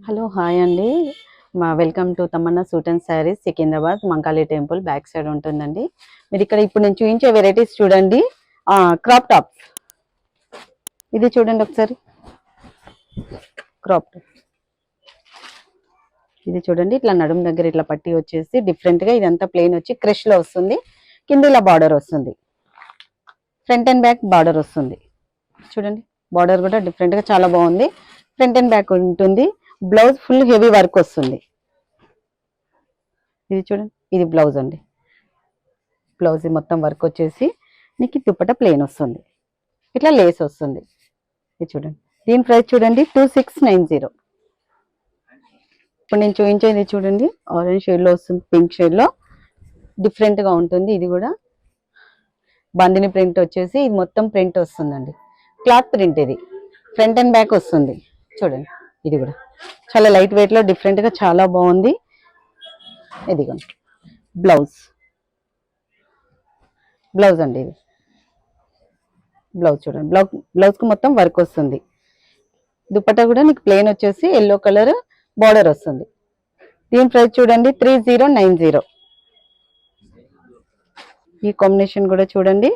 Hello hi అండి. Welcome to Tamannaah suit and saris, Secunderabad Mankali temple back side ఉంటుందండి. మీరు ఇక్కడ ఇప్పుడు నేను చూపించే వెరైటీస్ చూడండి. క్రాప్ టాప్ ఇది చూడండి ఒకసారి. క్రాప్ టాప్ ఇది చూడండి, ఇట్లా నడుము దగ్గర ఇట్లా పట్టి వచ్చేసి డిఫరెంట్ గా ఇదంతా ప్లెయిన్ వచ్చి క్రష్ లో వస్తుంది. కింద ఇలా బార్డర్ వస్తుంది, ఫ్రంట్ అండ్ బ్యాక్ బార్డర్ వస్తుంది. చూడండి బార్డర్ కూడా డిఫరెంట్ గా చాలా బాగుంది. ఫ్రంట్ అండ్ బ్యాక్ ఉంటుంది. బ్లౌజ్ ఫుల్ హెవీ వర్క్ వస్తుంది. ఇది చూడండి, ఇది బ్లౌజ్ అండి. బ్లౌజ్ మొత్తం వర్క్ వచ్చేసి నీకు దుపట్టా ప్లెయిన్ వస్తుంది, ఇట్లా లేస్ వస్తుంది. ఇది చూడండి, దీని ప్రైస్ చూడండి 2690. ఇప్పుడు నేను చూపించేది చూడండి, ఆరెంజ్ షేడ్ లో వస్తుంది, పింక్ షేడ్ లో డిఫరెంట్ గా ఉంటుంది. ఇది కూడా బందిని ప్రింట్ వచ్చేసి ఇది మొత్తం ప్రింట్ వస్తుందండి, క్లాత్ ప్రింట్. ఇది ఫ్రంట్ అండ్ బ్యాక్ వస్తుంది. చూడండి ఇది కూడా చాలా లైట్ వెయిట్ లో డిఫరెంట్ గా చాలా బాగుంది. ఇదిగోండి బ్లౌజ్, బ్లౌజ్ అండి. ఇది బ్లౌజ్ చూడండి, బ్లౌజ్ కు మొత్తం వర్క్ వస్తుంది. దుపట్టా కూడా నీకు ప్లెయిన్ వచ్చేసి ఎల్లో కలర్ బార్డర్ వస్తుంది. దీని ప్రైస్ చూడండి 3090. ఈ కాంబినేషన్ కూడా చూడండి,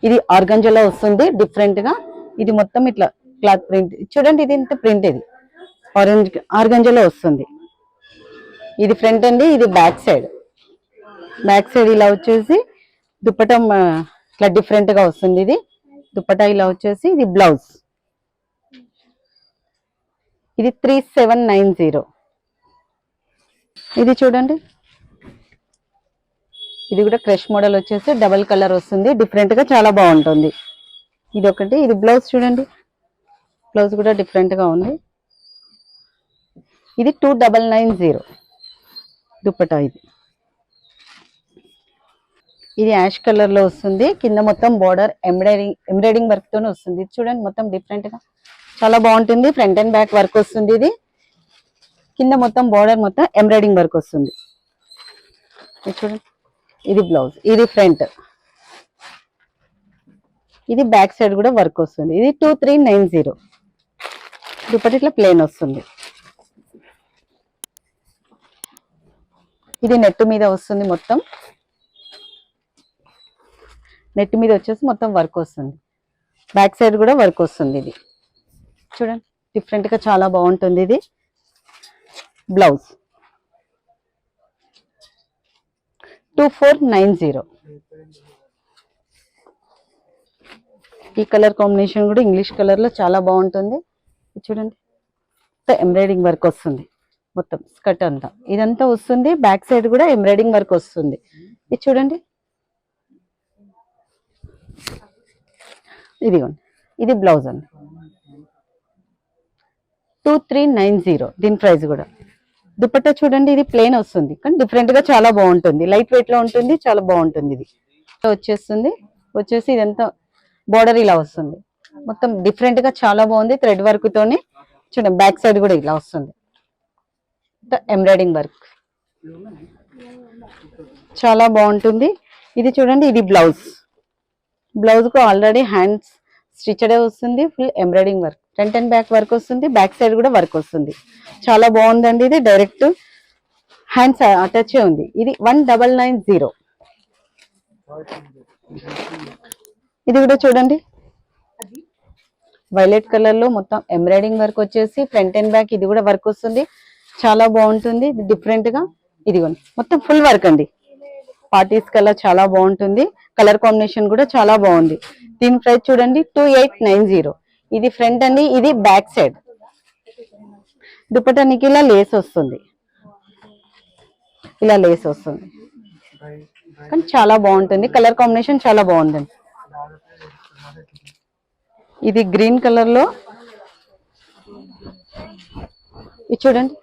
ఇది ఆర్గంజాలో వస్తుంది డిఫరెంట్ గా. ఇది మొత్తం ఇట్లా క్లాత్ ప్రింట్ చూడండి, ఇది ఇంత ప్రింట్, ఇది ఆరెంజ్ ఆర్గంజాలో వస్తుంది. ఇది ఫ్రంట్ అండి, ఇది బ్యాక్ సైడ్. బ్యాక్ సైడ్ ఇలా వచ్చేసి దుపట్టా ఇట్లా డిఫరెంట్ గా వస్తుంది. ఇది దుపట్టా ఇలా వచ్చేసి ఇది బ్లౌజ్. ఇది 3790. ఇది చూడండి, ఇది కూడా క్రష్ మోడల్ వచ్చేసి డబల్ కలర్ వస్తుంది, డిఫరెంట్ గా చాలా బాగుంటుంది. ఇది ఒకటి. ఇది బ్లౌజ్ చూడండి, బ్లౌజ్ కూడా డిఫరెంట్ గా ఉంది. ఇది 2990 దుపట్టా. ఇది యాష్ కలర్ లో వస్తుంది, కింద మొత్తం బార్డర్ ఎంబ్రాయిడింగ్ వర్క్ తోనే వస్తుంది. ఇది చూడండి మొత్తం డిఫరెంట్ గా చాలా బాగుంటుంది. ఫ్రంట్ అండ్ బ్యాక్ వర్క్ వస్తుంది. ఇది కింద మొత్తం బార్డర్ మొత్తం ఎంబ్రాయిడింగ్ వర్క్ వస్తుంది. ఇది చూడండి, ఇది బ్లౌజ్, ఇది ఫ్రంట్, ఇది బ్యాక్ సైడ్ కూడా వర్క్ వస్తుంది. ఇది 2390. దుపట్టా ఇట్లా ప్లెయిన్ వస్తుంది. ఇది నెట్ మీద వస్తుంది, మొత్తం నెట్ మీద వచ్చేసి మొత్తం వర్క్ వస్తుంది. బ్యాక్ సైడ్ కూడా వర్క్ వస్తుంది. ఇది చూడండి డిఫరెంట్ గా చాలా బాగుంటుంది. ఇది బ్లౌజ్ 2490. ఈ కలర్ కాంబినేషన్ కూడా ఇంగ్లీష్ కలర్ లో చాలా బాగుంటుంది. చూడండి ఎంబ్రాయిడింగ్ వర్క్ వస్తుంది, మొత్తం స్కర్ట్ అంతా ఇదంతా వస్తుంది. బ్యాక్ సైడ్ కూడా ఎంబ్రాయిడింగ్ వర్క్ వస్తుంది. ఇది చూడండి, ఇదిగోండి, ఇది బ్లౌజ్ అండి. 2390 దీని ప్రైస్ కూడా. దుపట్టా చూడండి, ఇది ప్లెయిన్ వస్తుంది కానీ డిఫరెంట్ గా చాలా బాగుంటుంది. లైట్ వెయిట్ లో ఉంటుంది, చాలా బాగుంటుంది. ఇది వచ్చేసి ఇదంతా బోర్డర్ ఇలా వస్తుంది, మొత్తం డిఫరెంట్ గా చాలా బాగుంది. థ్రెడ్ వర్క్ తోని చూడండి, బ్యాక్ సైడ్ కూడా ఇలా వస్తుంది, ఎంబ్రాయిడింగ్ వర్క్ చాలా బాగుంటుంది. ఇది చూడండి, ఇది బ్లౌజ్. బ్లౌజ్ కు ఆల్రెడీ హ్యాండ్స్ స్టిచ్డ్ వస్తుంది, full embroidering work, front and back work వస్తుంది. బ్యాక్ సైడ్ కూడా వర్క్ వస్తుంది, చాలా బాగుందండి. ఇది డైరెక్ట్ హ్యాండ్స్ అటాచ్ ఉంది. ఇది 1990. ఇది కూడా చూడండి, వైలెట్ కలర్ లో మొత్తం ఎంబ్రాయిడింగ్ వర్క్ వచ్చేసి ఫ్రంట్ అండ్ బ్యాక్ ఇది కూడా వర్క్ వస్తుంది, చాలా బాగుంటుంది. ఇది డిఫరెంట్ గా ఇదిగోండి మొత్తం ఫుల్ వర్క్ అండి. పార్టీస్ కలర్ చాలా బాగుంటుంది. కలర్ కాంబినేషన్ కూడా చాలా బాగుంది. దీని ప్రైస్ చూడండి 2890. ఇది ఫ్రంట్ అండి, ఇది బ్యాక్ సైడ్. దుపట్టానికి ఇలా లేస్ వస్తుంది, ఇలా లేస్ వస్తుంది కానీ చాలా బాగుంటుంది. కలర్ కాంబినేషన్ చాలా బాగుందండి. ఇది గ్రీన్ కలర్ లో, ఇది చూడండి,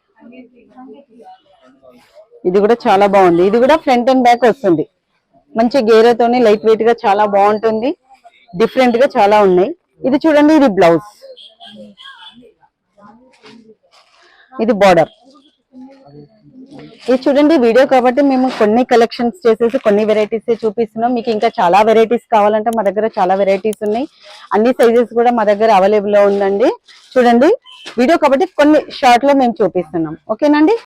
ఇది కూడా చాలా బాగుంది. ఇది కూడా ఫ్రంట్ అండ్ బ్యాక్ వస్తుంది, మంచి గేరతోని లైట్ వెయిట్ గా చాలా బాగుంటుంది. డిఫరెంట్ గా చాలా ఉన్నాయి. ఇది చూడండి, ఇది బ్లౌజ్, ఇది బార్డర్. ఇది చూడండి వీడియో కాబట్టి మేము కొన్ని కలెక్షన్స్ చేసేసి కొన్ని వెరైటీస్ చూపిస్తున్నాం. మీకు ఇంకా చాలా వెరైటీస్ కావాలంటే మా దగ్గర చాలా వెరైటీస్ ఉన్నాయి. అన్ని సైజెస్ కూడా మా దగ్గర అవైలబుల్ లో ఉందండి. చూడండి వీడియో కాబట్టి కొన్ని షార్ట్ లో మేము చూపిస్తున్నాం. ఓకేనండి.